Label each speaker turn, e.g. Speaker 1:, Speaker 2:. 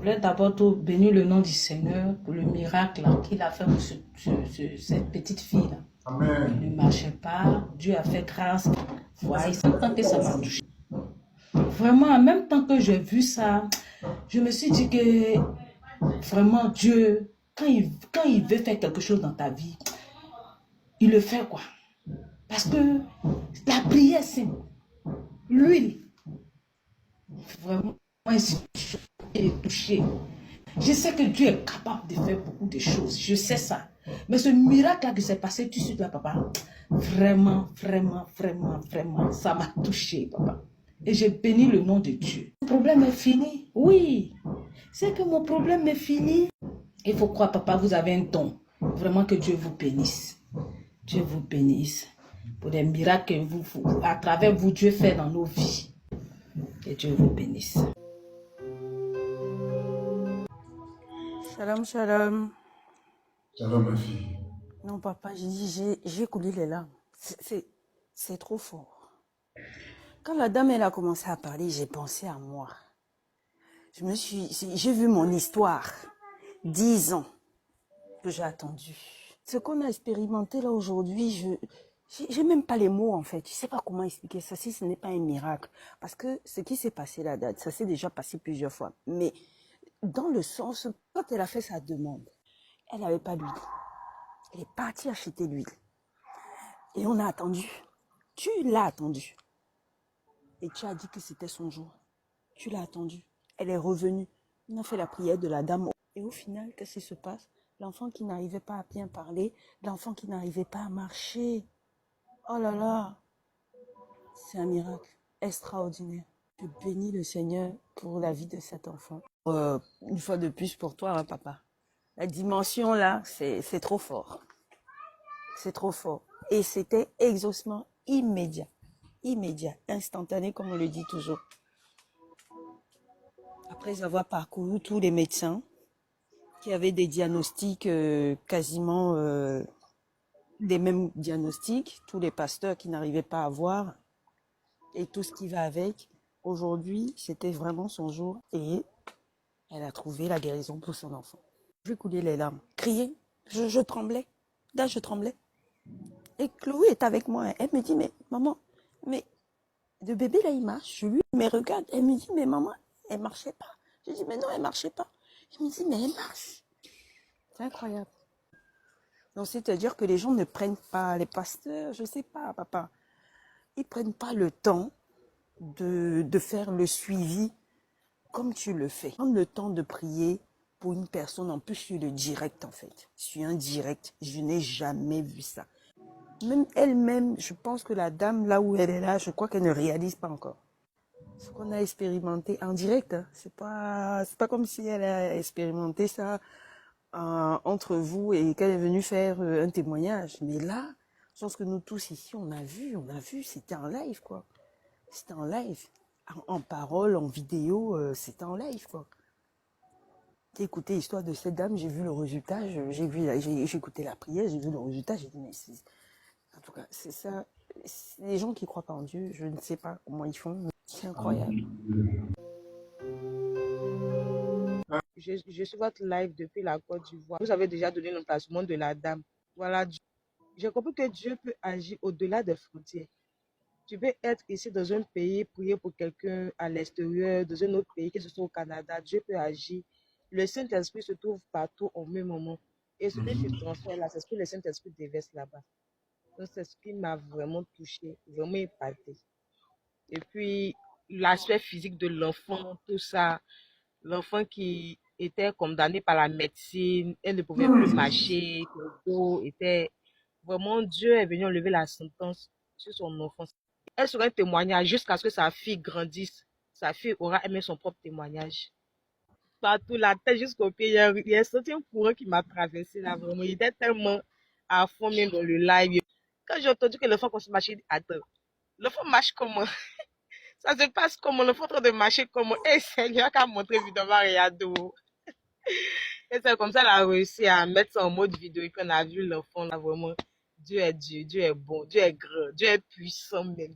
Speaker 1: voulais d'abord tout bénir le nom du Seigneur pour le miracle qu'il a fait pour cette petite fille-là.
Speaker 2: Amen.
Speaker 1: Elle ne marchait pas. Dieu a fait grâce. Voilà, sans temps que ça m'a touché. Vraiment, en même temps que j'ai vu ça, je me suis dit que vraiment Dieu, quand il veut faire quelque chose dans ta vie, il le fait quoi. Parce que la prière, c'est l'huile. Vraiment, il est touché. Je sais que Dieu est capable de faire beaucoup de choses. Je sais ça. Mais ce miracle-là qui s'est passé tout de suite là, papa, vraiment, vraiment, vraiment, vraiment, ça m'a touché, papa. Et j'ai béni le nom de Dieu. Mon problème est fini. Oui. C'est que mon problème est fini. Il faut croire, papa, vous avez un don. Vraiment que Dieu vous bénisse. Dieu vous bénisse. Pour les miracles que à travers vous, Dieu fait dans nos vies. Que Dieu vous bénisse.
Speaker 3: Shalom, shalom.
Speaker 2: Shalom, ma fille.
Speaker 3: Non, papa, j'ai coulé les larmes. C'est trop fort. Quand la dame, elle a commencé à parler, j'ai pensé à moi. J'ai vu mon histoire. 10 ans que j'ai attendu. Ce qu'on a expérimenté là aujourd'hui, j'ai même pas les mots en fait. Je sais pas comment expliquer ça si ce n'est pas un miracle. Parce que ce qui s'est passé là, ça s'est déjà passé plusieurs fois. Mais dans le sens, quand elle a fait sa demande, elle n'avait pas d'huile. Elle est partie acheter l'huile. Et on a attendu. Tu l'as attendu. Et tu as dit que c'était son jour. Tu l'as attendu. Elle est revenue. On a fait la prière de la dame. Et au final, qu'est-ce qui se passe? L'enfant qui n'arrivait pas à bien parler, l'enfant qui n'arrivait pas à marcher. Oh là là, c'est un miracle extraordinaire. Je bénis le Seigneur pour la vie de cet enfant. Une fois de plus pour toi, hein, papa. La dimension là, c'est trop fort. C'est trop fort. Et c'était exaucement immédiat. Immédiat, instantané, comme on le dit toujours. Après avoir parcouru tous les médecins qui avaient des diagnostics quasiment les mêmes diagnostics, tous les pasteurs qui n'arrivaient pas à voir et tout ce qui va avec, aujourd'hui, c'était vraiment son jour et elle a trouvé la guérison pour son enfant. Je coulais les larmes, crier, je tremblais. Là, je tremblais. Et Chloé est avec moi. Elle me dit, mais maman, mais le bébé là, il marche. Je lui mais regarde. Elle me dit, mais maman, elle marchait pas. Je dis, mais non, elle marchait pas. Elle me dit, mais elle marche. C'est incroyable. Donc, c'est-à-dire que les gens ne prennent pas, les pasteurs, je sais pas, papa, ils prennent pas le temps de faire le suivi comme tu le fais. Prendre le temps de prier pour une personne, en plus sur le direct en fait. Sur un direct, je n'ai jamais vu ça. Même elle-même, je pense que la dame, là où elle est là, je crois qu'elle ne réalise pas encore. Ce qu'on a expérimenté en direct, hein, c'est pas comme si elle a expérimenté ça entre vous et qu'elle est venue faire un témoignage. Mais là, je pense que nous tous ici, on a vu, c'était en live, quoi. C'était en live. En parole, en vidéo, c'était en live, quoi. J'ai écouté l'histoire de cette dame, j'ai vu le résultat, j'ai écouté la prière, j'ai vu le résultat, j'ai dit, mais en tout cas, c'est ça. Les gens qui ne croient pas en Dieu, je ne sais pas comment ils font, mais c'est incroyable.
Speaker 4: Je suis votre live depuis la Côte d'Ivoire. Vous avez déjà donné l'emplacement de la dame. Voilà, j'ai compris que Dieu peut agir au-delà des frontières. Tu peux être ici dans un pays, prier pour quelqu'un à l'extérieur, dans un autre pays, que ce soit au Canada. Dieu peut agir. Le Saint-Esprit se trouve partout au même moment. Et ce que tu transfères là, c'est ce que le Saint-Esprit déverse là-bas. Donc, c'est ce qui m'a vraiment touchée, vraiment impactée. Et puis, l'aspect physique de l'enfant, tout ça, l'enfant qui était condamné par la médecine, elle ne pouvait plus marcher, son dos était... Vraiment, Dieu est venu enlever la sentence sur son enfant. Elle sera un témoignage jusqu'à ce que sa fille grandisse. Sa fille aura aimé son propre témoignage. Partout, la tête jusqu'au pied, il y a senti un courant qui m'a traversé là, vraiment. Il était tellement à fond même dans le live. Quand j'ai entendu que l'enfant commence à marcher, attends, l'enfant marche comment? Ça se passe comment? L'enfant est en train de marcher comment? Eh Seigneur, qu'a montré évidemment Riado. Et c'est comme ça qu'elle a réussi à mettre ça en mode vidéo. Et puis on a vu l'enfant là, vraiment. Dieu est Dieu, Dieu est bon, Dieu est grand, Dieu est puissant même.